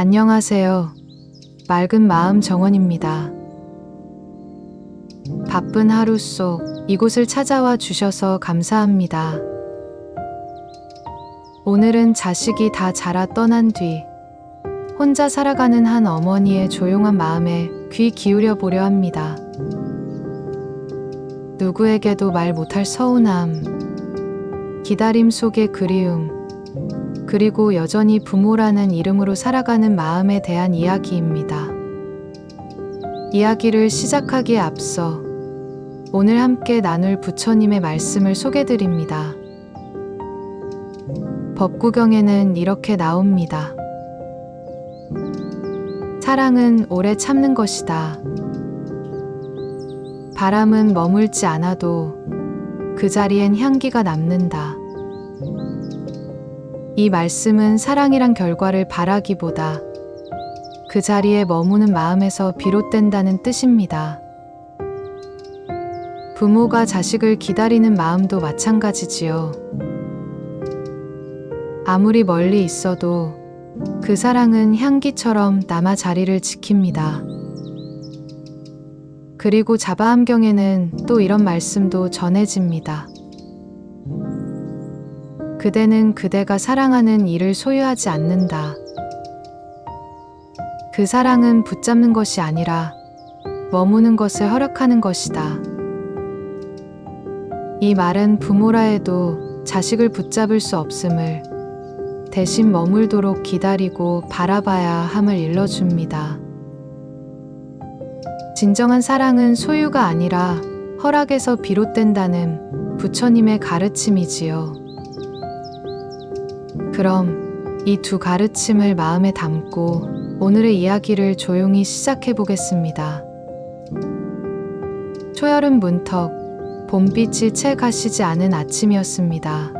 안녕하세요. 맑은 마음 정원입니다. 바쁜 하루 속 이곳을 찾아와 주셔서 감사합니다. 오늘은 자식이 다 자라 떠난 뒤 혼자 살아가는 한 어머니의 조용한 마음에 귀 기울여 보려 합니다. 누구에게도 말 못할 서운함, 기다림 속의 그리움, 그리고 여전히 부모라는 이름으로 살아가는 마음에 대한 이야기입니다. 이야기를 시작하기에 앞서 오늘 함께 나눌 부처님의 말씀을 소개드립니다. 법구경에는 이렇게 나옵니다. 사랑은 오래 참는 것이다. 바람은 머물지 않아도 그 자리엔 향기가 남는다. 이 말씀은 사랑이란 결과를 바라기보다 그 자리에 머무는 마음에서 비롯된다는 뜻입니다. 부모가 자식을 기다리는 마음도 마찬가지지요. 아무리 멀리 있어도 그 사랑은 향기처럼 남아 자리를 지킵니다. 그리고 자바함경에는 또 이런 말씀도 전해집니다. 그대는 그대가 사랑하는 이를 소유하지 않는다. 그 사랑은 붙잡는 것이 아니라 머무는 것을 허락하는 것이다. 이 말은 부모라 해도 자식을 붙잡을 수 없음을, 대신 머물도록 기다리고 바라봐야 함을 일러줍니다. 진정한 사랑은 소유가 아니라 허락에서 비롯된다는 부처님의 가르침이지요. 그럼 이 두 가르침을 마음에 담고 오늘의 이야기를 조용히 시작해 보겠습니다. 초여름 문턱, 봄빛이 채 가시지 않은 아침이었습니다.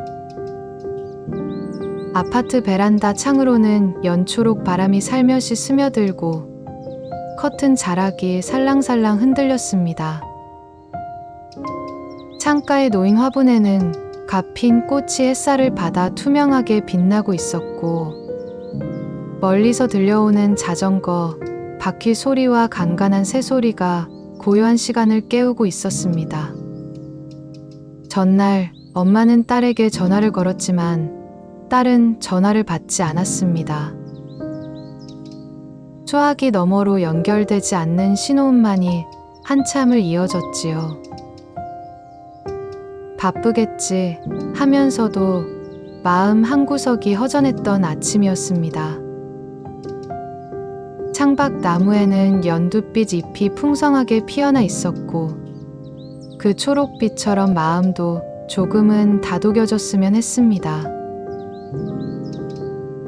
아파트 베란다 창으로는 연초록 바람이 살며시 스며들고 커튼 자락이 살랑살랑 흔들렸습니다. 창가에 놓인 화분에는 갓핀 꽃이 햇살을 받아 투명하게 빛나고 있었고, 멀리서 들려오는 자전거, 바퀴 소리와 간간한 새소리가 고요한 시간을 깨우고 있었습니다. 전날 엄마는 딸에게 전화를 걸었지만 딸은 전화를 받지 않았습니다. 소화기 너머로 연결되지 않는 신호음만이 한참을 이어졌지요. 바쁘겠지 하면서도 마음 한구석이 허전했던 아침이었습니다. 창밖 나무에는 연두빛 잎이 풍성하게 피어나 있었고, 그 초록빛처럼 마음도 조금은 다독여졌으면 했습니다.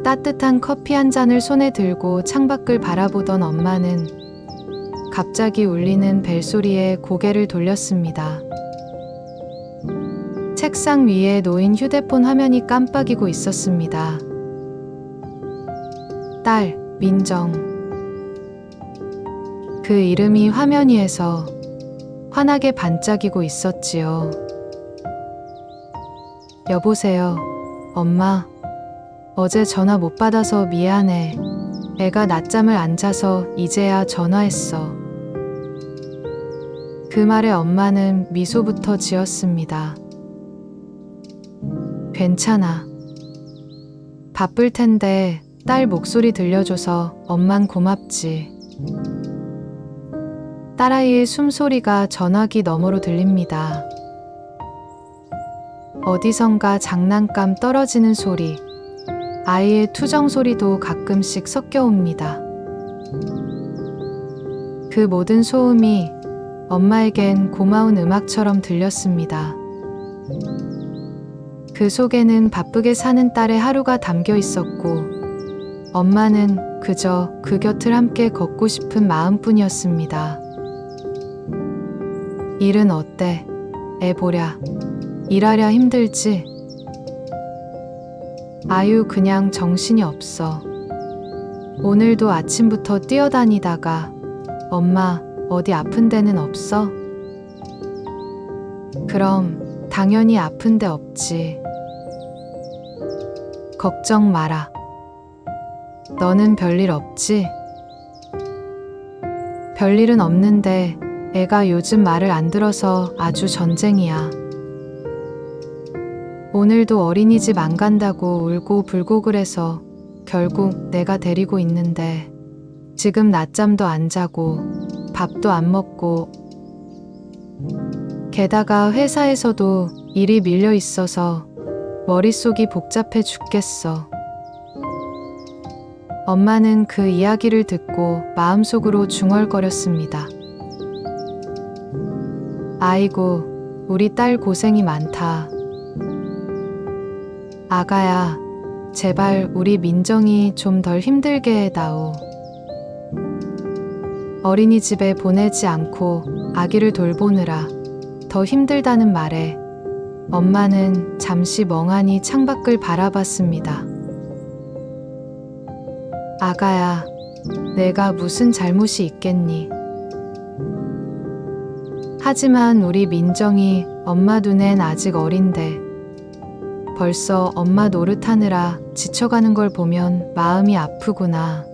따뜻한 커피 한 잔을 손에 들고 창밖을 바라보던 엄마는 갑자기 울리는 벨소리에 고개를 돌렸습니다. 책상 위에 놓인 휴대폰 화면이 깜빡이고 있었습니다. 딸, 민정. 그 이름이 화면 위에서 환하게 반짝이고 있었지요. 여보세요, 엄마. 어제 전화 못 받아서 미안해. 애가 낮잠을 안 자서 이제야 전화했어. 그 말에 엄마는 미소부터 지었습니다. 괜찮아. 바쁠 텐데 딸 목소리 들려줘서 엄만 고맙지. 딸아이의 숨소리가 전화기 너머로 들립니다. 어디선가 장난감 떨어지는 소리, 아이의 투정 소리도 가끔씩 섞여옵니다. 그 모든 소음이 엄마에겐 고마운 음악처럼 들렸습니다. 그 속에는 바쁘게 사는 딸의 하루가 담겨 있었고, 엄마는 그저 그 곁을 함께 걷고 싶은 마음뿐이었습니다. 일은 어때? 애 보랴. 일하랴 힘들지? 아유, 그냥 정신이 없어. 오늘도 아침부터 뛰어다니다가 엄마, 어디 아픈 데는 없어? 그럼 당연히 아픈 데 없지. 걱정 마라. 너는 별일 없지? 별일은 없는데 애가 요즘 말을 안 들어서 아주 전쟁이야. 오늘도 어린이집 안 간다고 울고 불고 그래서 결국 내가 데리고 있는데 지금 낮잠도 안 자고 밥도 안 먹고 게다가 회사에서도 일이 밀려 있어서 머릿속이 복잡해 죽겠어. 엄마는 그 이야기를 듣고 마음속으로 중얼거렸습니다. 아이고, 우리 딸 고생이 많다. 아가야, 제발 우리 민정이 좀 덜 힘들게 해다오. 어린이집에 보내지 않고 아기를 돌보느라 더 힘들다는 말에 엄마는 잠시 멍하니 창밖을 바라봤습니다. 아가야, 내가 무슨 잘못이 있겠니? 하지만 우리 민정이 엄마 눈엔 아직 어린데 벌써 엄마 노릇하느라 지쳐가는 걸 보면 마음이 아프구나.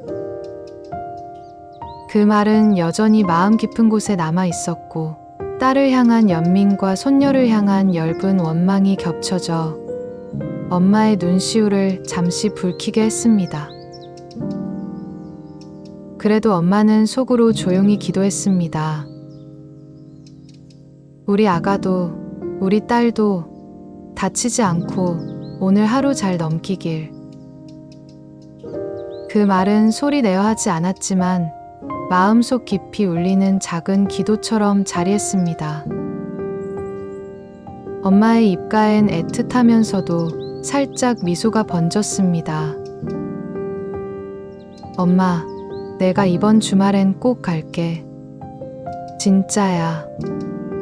그 말은 여전히 마음 깊은 곳에 남아 있었고 딸을 향한 연민과 손녀를 향한 엷은 원망이 겹쳐져 엄마의 눈시울을 잠시 붉히게 했습니다. 그래도 엄마는 속으로 조용히 기도했습니다. 우리 아가도 우리 딸도 다치지 않고 오늘 하루 잘 넘기길. 그 말은 소리 내어 하지 않았지만 마음속 깊이 울리는 작은 기도처럼 자리했습니다. 엄마의 입가엔 애틋하면서도 살짝 미소가 번졌습니다. 엄마, 내가 이번 주말엔 꼭 갈게. 진짜야.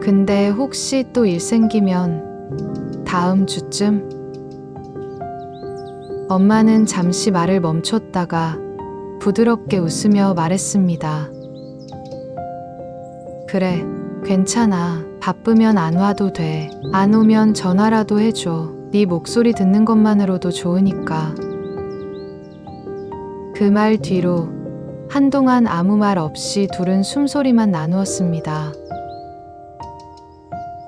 근데 혹시 또 일 생기면 다음 주쯤? 엄마는 잠시 말을 멈췄다가 부드럽게 웃으며 말했습니다. 그래, 괜찮아. 바쁘면 안 와도 돼. 안 오면 전화라도 해줘. 네 목소리 듣는 것만으로도 좋으니까. 그 말 뒤로 한동안 아무 말 없이 둘은 숨소리만 나누었습니다.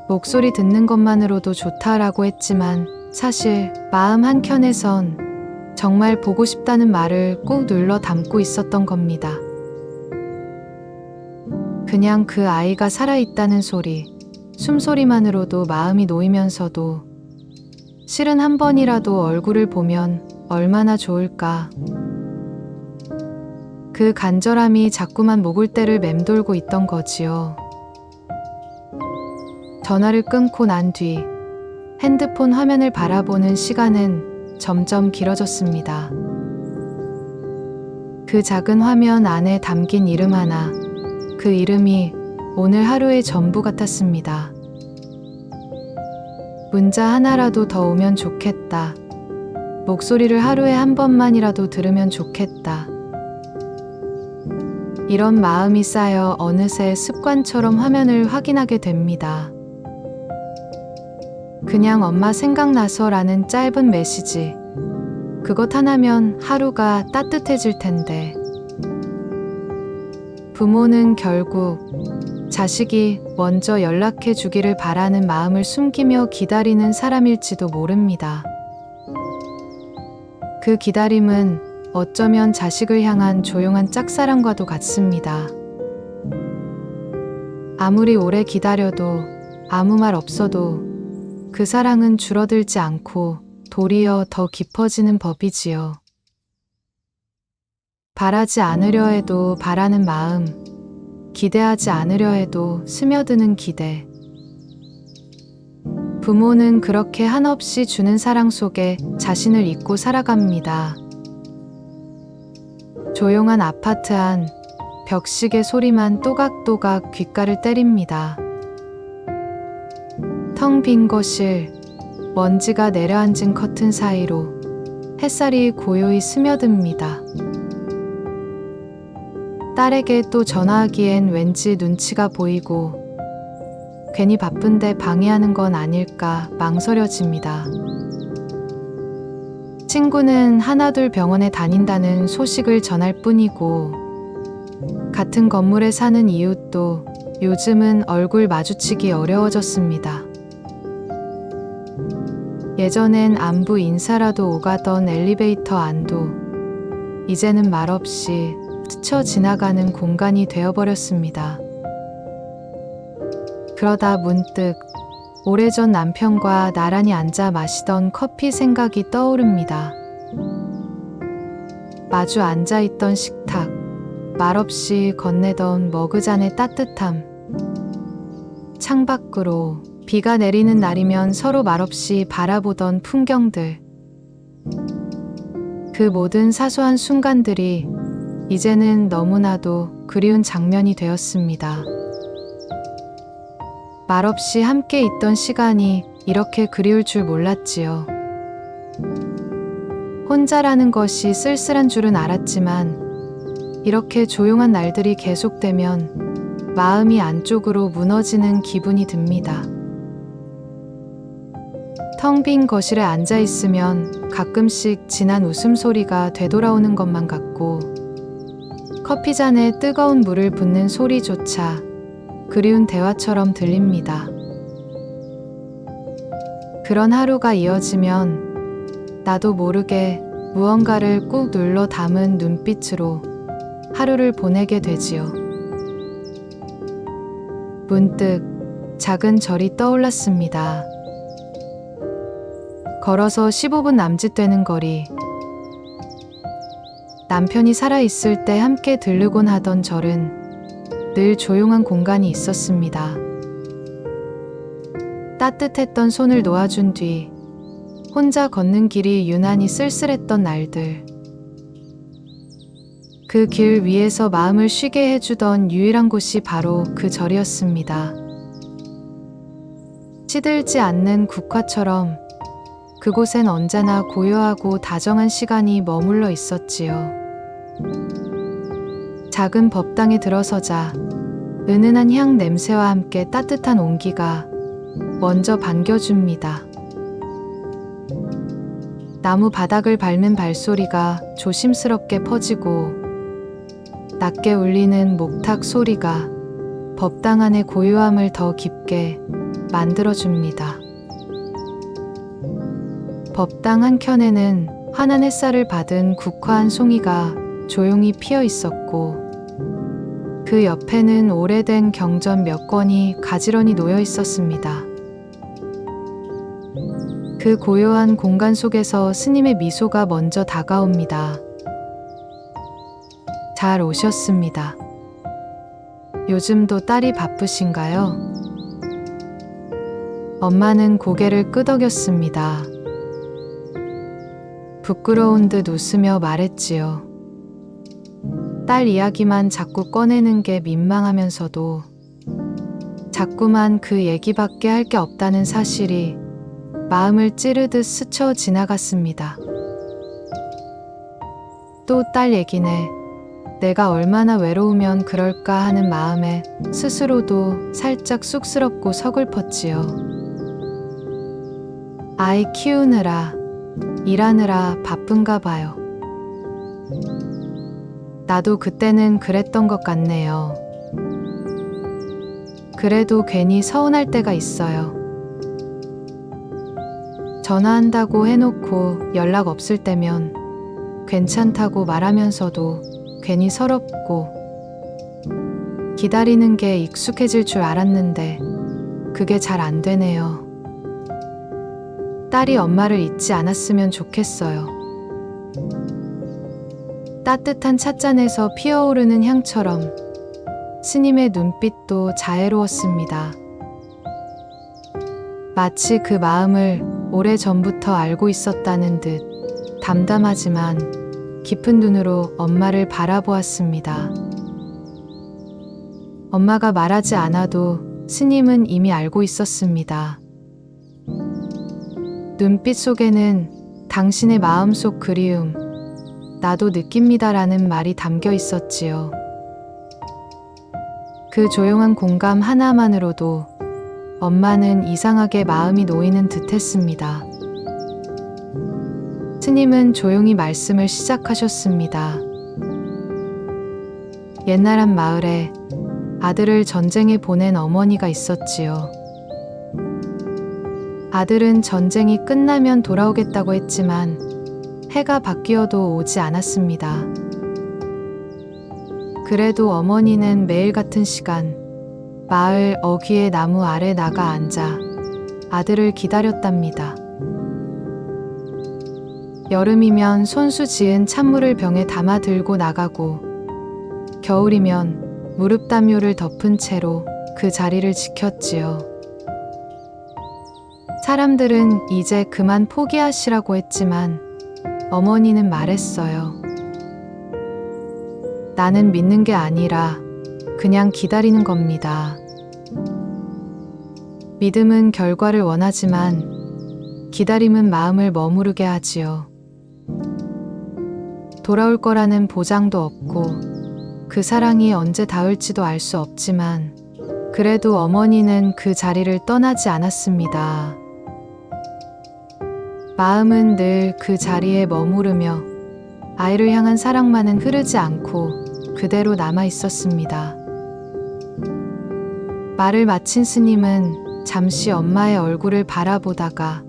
목소리 듣는 것만으로도 좋다라고 했지만 사실 마음 한켠에선 정말 보고 싶다는 말을 꾹 눌러 담고 있었던 겁니다. 그냥 그 아이가 살아있다는 소리, 숨소리만으로도 마음이 놓이면서도 실은 한 번이라도 얼굴을 보면 얼마나 좋을까. 그 간절함이 자꾸만 목을대를 맴돌고 있던 거지요. 전화를 끊고 난 뒤 핸드폰 화면을 바라보는 시간은 점점 길어졌습니다. 그 작은 화면 안에 담긴 이름 하나, 그 이름이 오늘 하루의 전부 같았습니다. 문자 하나라도 더 오면 좋겠다. 목소리를 하루에 한 번만이라도 들으면 좋겠다. 이런 마음이 쌓여 어느새 습관처럼 화면을 확인하게 됩니다. 그냥 엄마 생각나서 라는 짧은 메시지. 그것 하나면 하루가 따뜻해질 텐데. 부모는 결국 자식이 먼저 연락해 주기를 바라는 마음을 숨기며 기다리는 사람일지도 모릅니다. 그 기다림은 어쩌면 자식을 향한 조용한 짝사랑과도 같습니다. 아무리 오래 기다려도 아무 말 없어도 그 사랑은 줄어들지 않고 도리어 더 깊어지는 법이지요. 바라지 않으려 해도 바라는 마음, 기대하지 않으려 해도 스며드는 기대. 부모는 그렇게 한없이 주는 사랑 속에 자신을 잊고 살아갑니다. 조용한 아파트 안 벽시계 소리만 또각또각 귓가를 때립니다. 텅 빈 거실, 먼지가 내려앉은 커튼 사이로 햇살이 고요히 스며듭니다. 딸에게 또 전화하기엔 왠지 눈치가 보이고 괜히 바쁜데 방해하는 건 아닐까 망설여집니다. 친구는 하나둘 병원에 다닌다는 소식을 전할 뿐이고, 같은 건물에 사는 이웃도 요즘은 얼굴 마주치기 어려워졌습니다. 예전엔 안부 인사라도 오가던 엘리베이터 안도 이제는 말없이 스쳐 지나가는 공간이 되어버렸습니다. 그러다 문득 오래전 남편과 나란히 앉아 마시던 커피 생각이 떠오릅니다. 마주 앉아있던 식탁, 말없이 건네던 머그잔의 따뜻함, 창밖으로 비가 내리는 날이면 서로 말없이 바라보던 풍경들, 그 모든 사소한 순간들이 이제는 너무나도 그리운 장면이 되었습니다. 말없이 함께 있던 시간이 이렇게 그리울 줄 몰랐지요. 혼자라는 것이 쓸쓸한 줄은 알았지만 이렇게 조용한 날들이 계속되면 마음이 안쪽으로 무너지는 기분이 듭니다. 텅 빈 거실에 앉아 있으면 가끔씩 진한 웃음소리가 되돌아오는 것만 같고, 커피잔에 뜨거운 물을 붓는 소리조차 그리운 대화처럼 들립니다. 그런 하루가 이어지면 나도 모르게 무언가를 꾹 눌러 담은 눈빛으로 하루를 보내게 되지요. 문득 작은 절이 떠올랐습니다. 걸어서 15분 남짓 되는 거리. 남편이 살아있을 때 함께 들르곤 하던 절은 늘 조용한 공간이 있었습니다. 따뜻했던 손을 놓아준 뒤 혼자 걷는 길이 유난히 쓸쓸했던 날들. 그 길 위에서 마음을 쉬게 해주던 유일한 곳이 바로 그 절이었습니다. 시들지 않는 국화처럼 그곳엔 언제나 고요하고 다정한 시간이 머물러 있었지요. 작은 법당에 들어서자 은은한 향 냄새와 함께 따뜻한 온기가 먼저 반겨줍니다. 나무 바닥을 밟는 발소리가 조심스럽게 퍼지고 낮게 울리는 목탁 소리가 법당 안의 고요함을 더 깊게 만들어줍니다. 법당 한켠에는 환한 햇살을 받은 국화 한 송이가 조용히 피어 있었고, 그 옆에는 오래된 경전 몇 권이 가지런히 놓여 있었습니다. 그 고요한 공간 속에서 스님의 미소가 먼저 다가옵니다. 잘 오셨습니다. 요즘도 딸이 바쁘신가요? 엄마는 고개를 끄덕였습니다. 부끄러운 듯 웃으며 말했지요. 딸 이야기만 자꾸 꺼내는 게 민망하면서도 자꾸만 그 얘기밖에 할 게 없다는 사실이 마음을 찌르듯 스쳐 지나갔습니다. 또 딸 얘기네. 내가 얼마나 외로우면 그럴까 하는 마음에 스스로도 살짝 쑥스럽고 서글펐지요. 아이 키우느라, 일하느라 바쁜가 봐요. 나도 그때는 그랬던 것 같네요. 그래도 괜히 서운할 때가 있어요. 전화한다고 해놓고 연락 없을 때면 괜찮다고 말하면서도 괜히 서럽고, 기다리는 게 익숙해질 줄 알았는데 그게 잘 안 되네요. 딸이 엄마를 잊지 않았으면 좋겠어요. 따뜻한 찻잔에서 피어오르는 향처럼 스님의 눈빛도 자애로웠습니다. 마치 그 마음을 오래전부터 알고 있었다는 듯 담담하지만 깊은 눈으로 엄마를 바라보았습니다. 엄마가 말하지 않아도 스님은 이미 알고 있었습니다. 눈빛 속에는 당신의 마음속 그리움, 나도 느낍니다라는 말이 담겨 있었지요. 그 조용한 공감 하나만으로도 엄마는 이상하게 마음이 놓이는 듯 했습니다. 스님은 조용히 말씀을 시작하셨습니다. 옛날 한 마을에 아들을 전쟁에 보낸 어머니가 있었지요. 아들은 전쟁이 끝나면 돌아오겠다고 했지만 해가 바뀌어도 오지 않았습니다. 그래도 어머니는 매일 같은 시간 마을 어귀의 나무 아래 나가 앉아 아들을 기다렸답니다. 여름이면 손수 지은 찬물을 병에 담아 들고 나가고 겨울이면 무릎 담요를 덮은 채로 그 자리를 지켰지요. 사람들은 이제 그만 포기하시라고 했지만 어머니는 말했어요. 나는 믿는 게 아니라 그냥 기다리는 겁니다. 믿음은 결과를 원하지만 기다림은 마음을 머무르게 하지요. 돌아올 거라는 보장도 없고 그 사랑이 언제 닿을지도 알 수 없지만 그래도 어머니는 그 자리를 떠나지 않았습니다. 마음은 늘 그 자리에 머무르며 아이를 향한 사랑만은 흐르지 않고 그대로 남아 있었습니다. 말을 마친 스님은 잠시 엄마의 얼굴을 바라보다가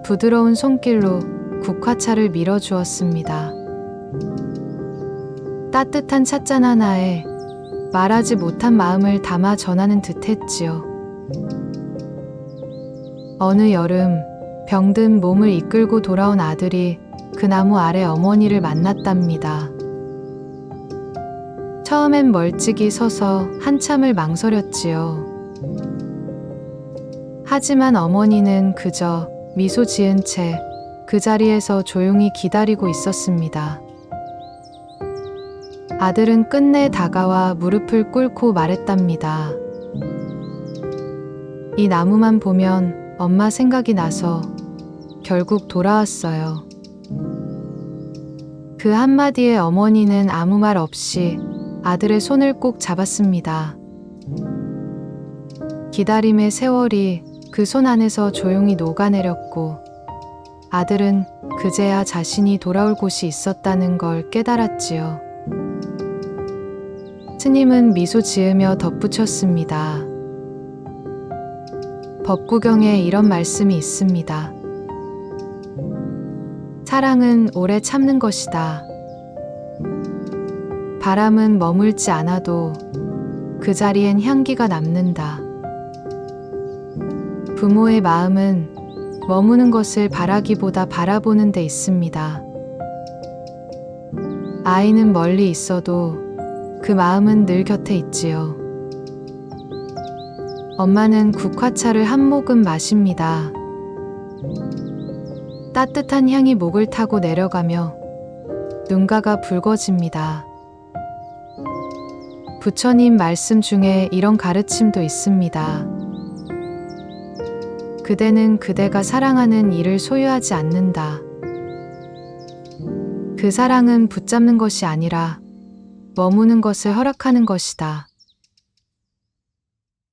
부드러운 손길로 국화차를 밀어주었습니다. 따뜻한 찻잔 하나에 말하지 못한 마음을 담아 전하는 듯 했지요. 어느 여름 병든 몸을 이끌고 돌아온 아들이 그 나무 아래 어머니를 만났답니다. 처음엔 멀찍이 서서 한참을 망설였지요. 하지만 어머니는 그저 미소 지은 채 그 자리에서 조용히 기다리고 있었습니다. 아들은 끝내 다가와 무릎을 꿇고 말했답니다. 이 나무만 보면 엄마 생각이 나서 결국 돌아왔어요. 그 한마디에 어머니는 아무 말 없이 아들의 손을 꼭 잡았습니다. 기다림의 세월이 그 손 안에서 조용히 녹아내렸고 아들은 그제야 자신이 돌아올 곳이 있었다는 걸 깨달았지요. 스님은 미소 지으며 덧붙였습니다. 법구경에 이런 말씀이 있습니다. 사랑은 오래 참는 것이다. 바람은 머물지 않아도 그 자리엔 향기가 남는다. 부모의 마음은 머무는 것을 바라기보다 바라보는 데 있습니다. 아이는 멀리 있어도 그 마음은 늘 곁에 있지요. 엄마는 국화차를 한 모금 마십니다. 따뜻한 향이 목을 타고 내려가며 눈가가 붉어집니다. 부처님 말씀 중에 이런 가르침도 있습니다. 그대는 그대가 사랑하는 일을 소유하지 않는다. 그 사랑은 붙잡는 것이 아니라 머무는 것을 허락하는 것이다.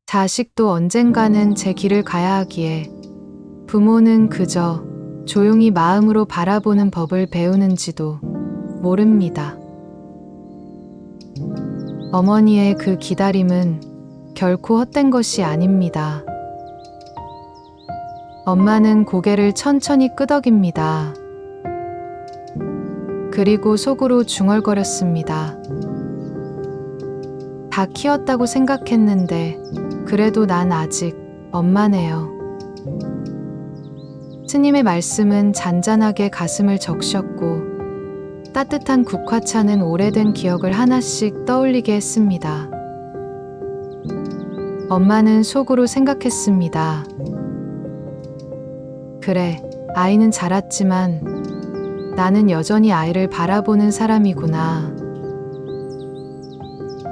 자식도 언젠가는 제 길을 가야 하기에 부모는 그저 조용히 마음으로 바라보는 법을 배우는지도 모릅니다. 어머니의 그 기다림은 결코 헛된 것이 아닙니다. 엄마는 고개를 천천히 끄덕입니다. 그리고 속으로 중얼거렸습니다. 다 키웠다고 생각했는데 그래도 난 아직 엄마네요. 스님의 말씀은 잔잔하게 가슴을 적셨고 따뜻한 국화차는 오래된 기억을 하나씩 떠올리게 했습니다. 엄마는 속으로 생각했습니다. 그래, 아이는 자랐지만 나는 여전히 아이를 바라보는 사람이구나.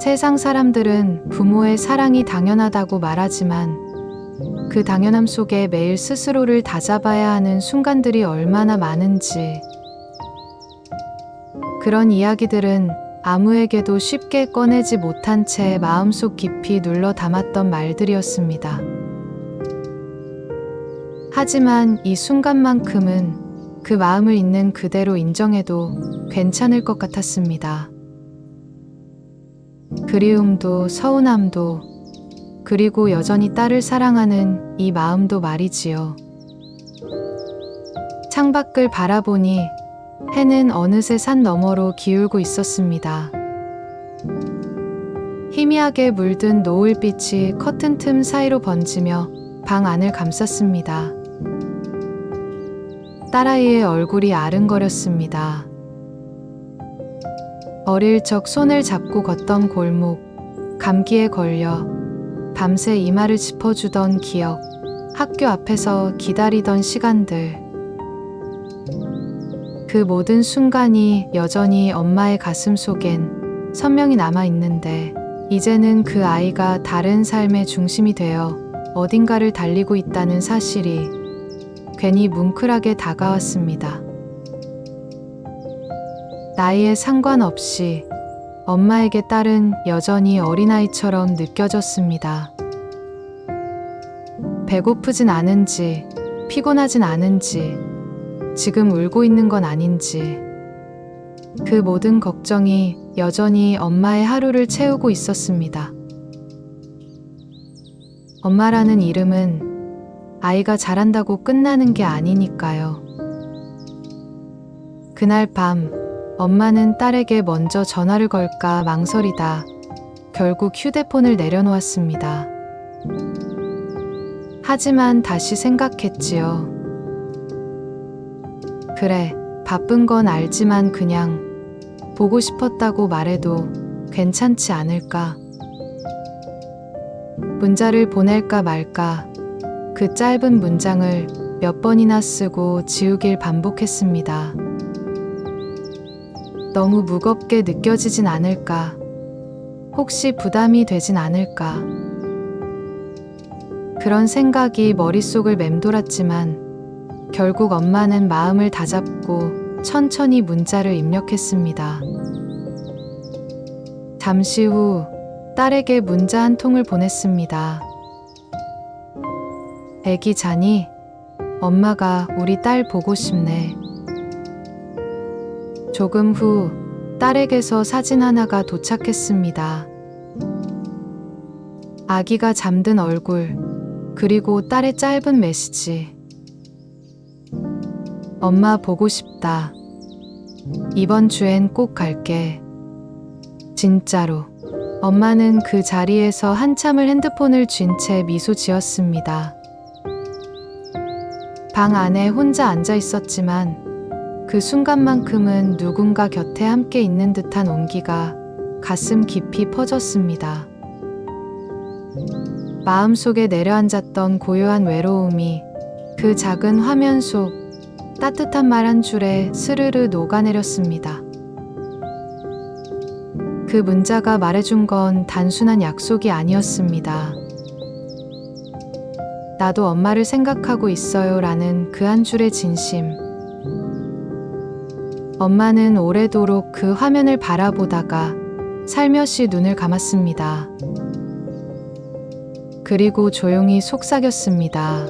세상 사람들은 부모의 사랑이 당연하다고 말하지만 그 당연함 속에 매일 스스로를 다잡아야 하는 순간들이 얼마나 많은지, 그런 이야기들은 아무에게도 쉽게 꺼내지 못한 채 마음속 깊이 눌러 담았던 말들이었습니다. 하지만 이 순간만큼은 그 마음을 있는 그대로 인정해도 괜찮을 것 같았습니다. 그리움도 서운함도 그리고 여전히 딸을 사랑하는 이 마음도 말이지요. 창밖을 바라보니 해는 어느새 산 너머로 기울고 있었습니다. 희미하게 물든 노을빛이 커튼 틈 사이로 번지며 방 안을 감쌌습니다. 딸아이의 얼굴이 아른거렸습니다. 어릴 적 손을 잡고 걷던 골목, 감기에 걸려 밤새 이마를 짚어주던 기억, 학교 앞에서 기다리던 시간들. 그 모든 순간이 여전히 엄마의 가슴 속엔 선명히 남아있는데 이제는 그 아이가 다른 삶의 중심이 되어 어딘가를 달리고 있다는 사실이 괜히 뭉클하게 다가왔습니다. 나이에 상관없이 엄마에게 딸은 여전히 어린아이처럼 느껴졌습니다. 배고프진 않은지, 피곤하진 않은지, 지금 울고 있는 건 아닌지, 그 모든 걱정이 여전히 엄마의 하루를 채우고 있었습니다. 엄마라는 이름은 아이가 자란다고 끝나는 게 아니니까요. 그날 밤, 엄마는 딸에게 먼저 전화를 걸까 망설이다 결국 휴대폰을 내려놓았습니다. 하지만 다시 생각했지요. 그래, 바쁜 건 알지만 그냥 보고 싶었다고 말해도 괜찮지 않을까? 문자를 보낼까 말까 그 짧은 문장을 몇 번이나 쓰고 지우길 반복했습니다. 너무 무겁게 느껴지진 않을까? 혹시 부담이 되진 않을까? 그런 생각이 머릿속을 맴돌았지만 결국 엄마는 마음을 다잡고 천천히 문자를 입력했습니다. 잠시 후 딸에게 문자 한 통을 보냈습니다. 애기 자니? 엄마가 우리 딸 보고 싶네. 조금 후 딸에게서 사진 하나가 도착했습니다. 아기가 잠든 얼굴, 그리고 딸의 짧은 메시지. 엄마 보고 싶다. 이번 주엔 꼭 갈게. 진짜로. 엄마는 그 자리에서 한참을 핸드폰을 쥔 채 미소 지었습니다. 방 안에 혼자 앉아 있었지만 그 순간만큼은 누군가 곁에 함께 있는 듯한 온기가 가슴 깊이 퍼졌습니다. 마음속에 내려앉았던 고요한 외로움이 그 작은 화면 속 따뜻한 말 한 줄에 스르르 녹아내렸습니다. 그 문자가 말해준 건 단순한 약속이 아니었습니다. 나도 엄마를 생각하고 있어요 라는 그 한 줄의 진심. 엄마는 오래도록 그 화면을 바라보다가 살며시 눈을 감았습니다. 그리고 조용히 속삭였습니다.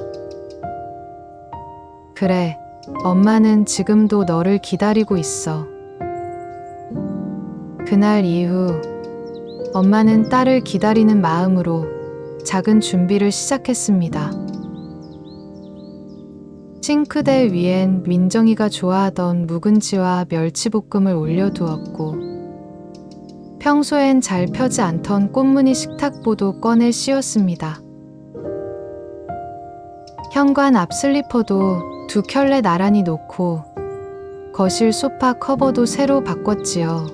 그래, 엄마는 지금도 너를 기다리고 있어. 그날 이후 엄마는 딸을 기다리는 마음으로 작은 준비를 시작했습니다. 싱크대 위엔 민정이가 좋아하던 묵은지와 멸치볶음을 올려두었고 평소엔 잘 펴지 않던 꽃무늬 식탁보도 꺼내 씌웠습니다. 현관 앞 슬리퍼도 두 켤레 나란히 놓고 거실 소파 커버도 새로 바꿨지요.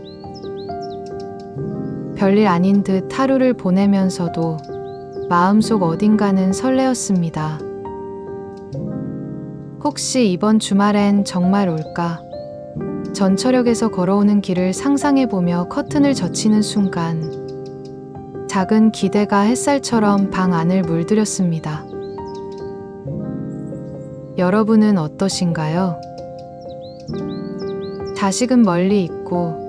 별일 아닌 듯 하루를 보내면서도 마음속 어딘가는 설레었습니다. 혹시 이번 주말엔 정말 올까? 전철역에서 걸어오는 길을 상상해보며 커튼을 젖히는 순간 작은 기대가 햇살처럼 방 안을 물들였습니다. 여러분은 어떠신가요? 자식은 멀리 있고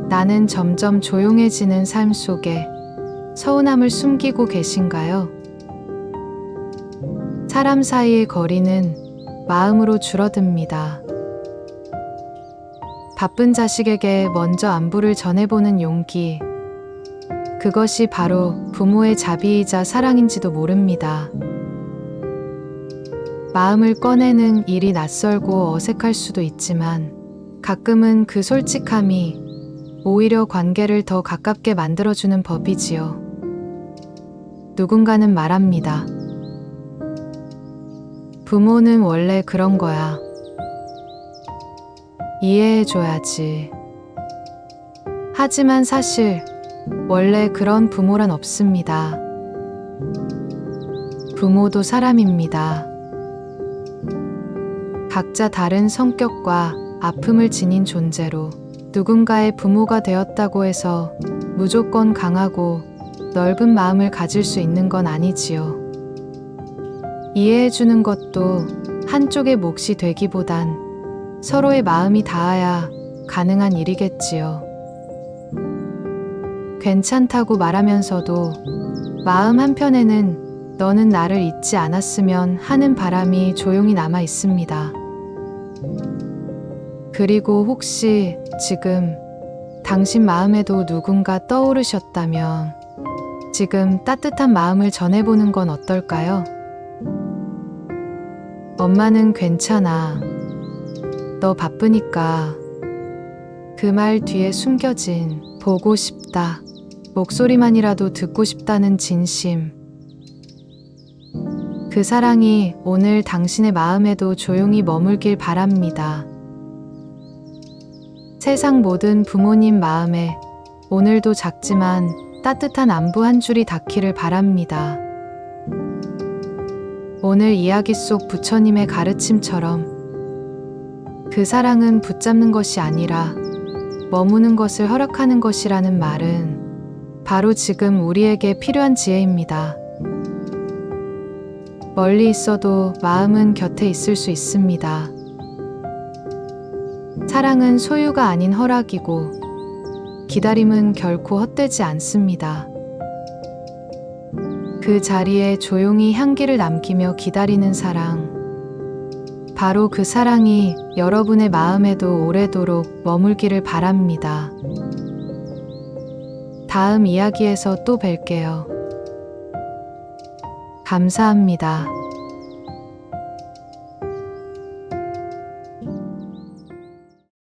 나는 점점 조용해지는 삶 속에 서운함을 숨기고 계신가요? 사람 사이의 거리는 마음으로 줄어듭니다. 바쁜 자식에게 먼저 안부를 전해보는 용기. 그것이 바로 부모의 자비이자 사랑인지도 모릅니다. 마음을 꺼내는 일이 낯설고 어색할 수도 있지만 가끔은 그 솔직함이 오히려 관계를 더 가깝게 만들어주는 법이지요. 누군가는 말합니다. 부모는 원래 그런 거야. 이해해줘야지. 하지만 사실 원래 그런 부모란 없습니다. 부모도 사람입니다. 각자 다른 성격과 아픔을 지닌 존재로 누군가의 부모가 되었다고 해서 무조건 강하고 넓은 마음을 가질 수 있는 건 아니지요. 이해해주는 것도 한쪽의 몫이 되기보단 서로의 마음이 닿아야 가능한 일이겠지요. 괜찮다고 말하면서도 마음 한편에는 너는 나를 잊지 않았으면 하는 바람이 조용히 남아 있습니다. 그리고 혹시 지금 당신 마음에도 누군가 떠오르셨다면 지금 따뜻한 마음을 전해보는 건 어떨까요? 엄마는 괜찮아. 너 바쁘니까. 그 말 뒤에 숨겨진 보고 싶다. 목소리만이라도 듣고 싶다는 진심. 그 사랑이 오늘 당신의 마음에도 조용히 머물길 바랍니다. 세상 모든 부모님 마음에 오늘도 작지만 따뜻한 안부 한 줄이 닿기를 바랍니다. 오늘 이야기 속 부처님의 가르침처럼 그 사랑은 붙잡는 것이 아니라 머무는 것을 허락하는 것이라는 말은 바로 지금 우리에게 필요한 지혜입니다. 멀리 있어도 마음은 곁에 있을 수 있습니다. 사랑은 소유가 아닌 허락이고 기다림은 결코 헛되지 않습니다. 그 자리에 조용히 향기를 남기며 기다리는 사랑. 바로 그 사랑이 여러분의 마음에도 오래도록 머물기를 바랍니다. 다음 이야기에서 또 뵐게요. 감사합니다.